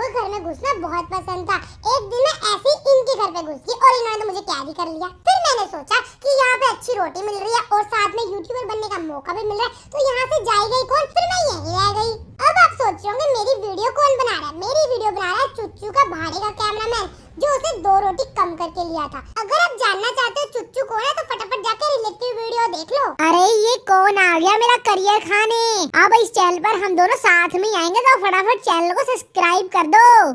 घर में घुसना बहुत पसंद था। एक दिन मैं ऐसे ही इनके घर पे घुस गई और इन्होंने तो मुझे कैद ही कर लिया। फिर मैंने सोचा कि यहाँ पे अच्छी रोटी मिल रही है और साथ में यूट्यूबर बनने का मौका भी मिल रहा है, तो यहाँ से जाएगी कौन, फिर मैं यहीं रह गई। अब आप सोच रहे होंगे मेरी वीडियो कौन बना रहा है। मेरी वीडियो बना रहा है चुच्चू का भाड़े का कैमरामैन, जो उसे 2 रोटी कम करके लिया था। अगर आप जानना चाहते हो चुच्चू कौन है तो फटाफट जाकर रिलेटिव वीडियो देख लो। अरे ये कौन आ गया मेरा करियर खाने। अब इस चैनल पर हम दोनों साथ में आएंगे, तो फटाफट चैनल को सब्सक्राइब कर दो।